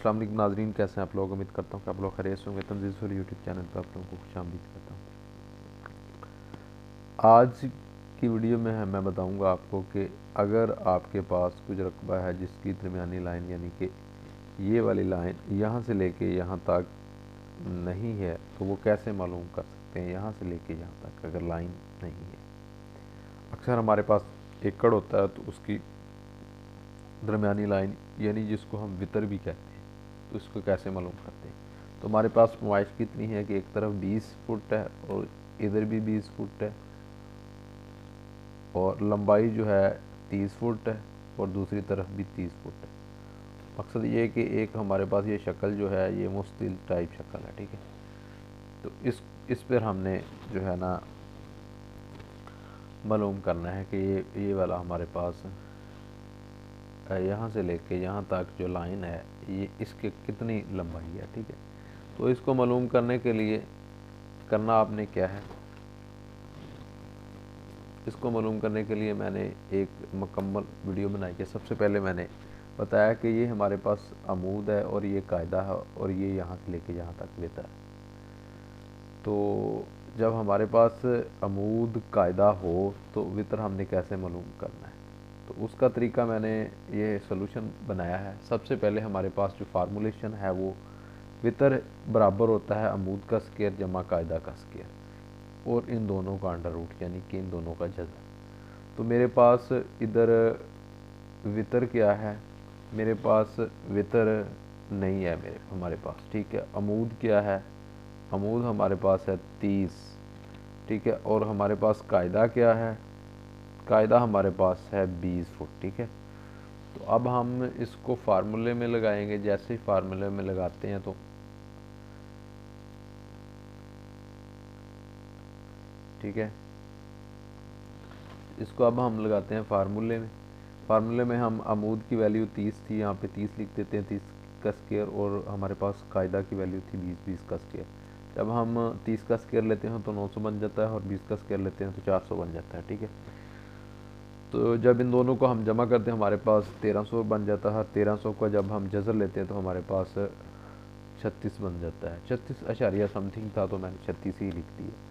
अस्सलाम वालेकुम नाज़रीन, कैसे हैं आप लोग। उम्मीद करता हूँ कि आप लोग खैरियत से होंगे। तंजीज़ यूट्यूब चैनल पर आप लोगों को खुशामदीद करता हूँ। आज की वीडियो में मैं बताऊँगा आपको कि अगर आपके पास कुछ रकबा है जिसकी दरमियानी लाइन यानी कि ये वाली लाइन यहाँ से लेके यहाँ तक नहीं है तो वो कैसे मालूम कर सकते हैं यहाँ से लेके यहाँ तक अगर लाइन नहीं है। अक्सर हमारे पास एकड़ होता है तो उसकी दरमियानी लाइन यानी जिसको हम वितर भी कहते हैं तो इसको कैसे मालूम करते हैं। तो हमारे पास नुमाइश कितनी है कि एक तरफ 20 फुट है और इधर भी 20 फुट है और लंबाई जो है 30 फुट है और दूसरी तरफ भी 30 फुट है। मकसद ये है कि एक हमारे पास ये शक्ल जो है ये मुस्तिल टाइप शक्ल है, ठीक है। तो इस पर हमने जो है ना मालूम करना है कि ये वाला हमारे पास यहाँ से लेके यहाँ तक जो लाइन है ये इसके कितनी लंबाई है, ठीक है। तो इसको मालूम करने के लिए करना आपने क्या है, इसको मालूम करने के लिए मैंने एक मुकम्मल वीडियो बनाई है। सबसे पहले मैंने बताया कि ये हमारे पास अमूद है और ये कायदा है और ये यहाँ से लेके यहाँ तक वितर है। तो जब हमारे पास अमूद कायदा हो तो वितर हमने कैसे मालूम करना है, तो उसका तरीका मैंने ये सोल्यूशन बनाया है। सबसे पहले हमारे पास जो फार्मूलेशन है वो वितर बराबर होता है अमूद का स्केयर जमा कायदा का स्केयर और इन दोनों का अंडर रूट यानी कि इन दोनों का जज़ा। तो मेरे पास इधर वितर क्या है, मेरे पास वितर नहीं है हमारे पास, ठीक है। अमूद क्या है, अमूद हमारे पास है 30, ठीक है। और हमारे पास कायदा क्या है, कायदा हमारे पास है 20 फुट, ठीक है। तो अब हम इसको फार्मूले में लगाएंगे। जैसे ही फार्मूले में लगाते हैं तो ठीक है, इसको अब हम लगाते हैं फार्मूले में। फार्मूले में हम अमूद की वैल्यू 30 थी, यहाँ पे 30 लिख देते हैं, 30 का स्केयर, और हमारे पास कायदा की वैल्यू थी 20 का स्केयर। जब हम 30 का स्केयर लेते हैं तो 900 बन जाता है और 20 का स्केयर लेते हैं तो 400 बन जाता है, ठीक है। तो जब इन दोनों को हम जमा करते हैं हमारे पास 1300 बन जाता है। 1300 का जब हम जज़र लेते हैं तो हमारे पास 36 बन जाता है। 36 अशारिया समथिंग था तो मैंने 36 ही लिख दिया।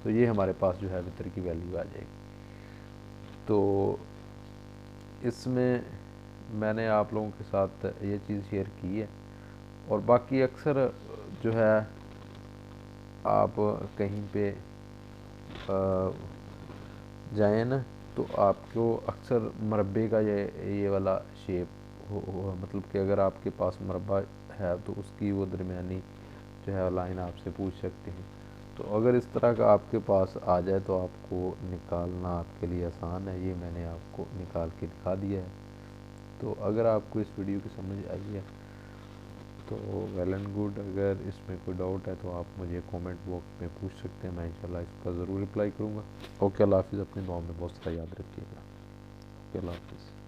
तो ये हमारे पास जो है वितर की वैल्यू आ जाएगी। तो इसमें मैंने आप लोगों के साथ ये चीज़ शेयर की है। और बाकी अक्सर जो है आप कहीं पे जाएँ ना तो आपको अक्सर मरबे का ये वाला शेप हो मतलब कि अगर आपके पास मरबा है तो उसकी वो दरमियानी जो है लाइन आपसे पूछ सकते हैं। तो अगर इस तरह का आपके पास आ जाए तो आपको निकालना आपके लिए आसान है। ये मैंने आपको निकाल के दिखा दिया है। तो अगर आपको इस वीडियो की समझ आई है तो वेल एंड गुड। अगर इसमें कोई डाउट है तो आप मुझे कमेंट बॉक्स में पूछ सकते हैं, मैं इंशाल्लाह इसका ज़रूर रिप्लाई करूँगा। ओके, अल्लाह हाफ़िज़। अपनी दुआ में बहुत सारा याद रखिएगा। ओके, अल्लाह हाफ़िज़।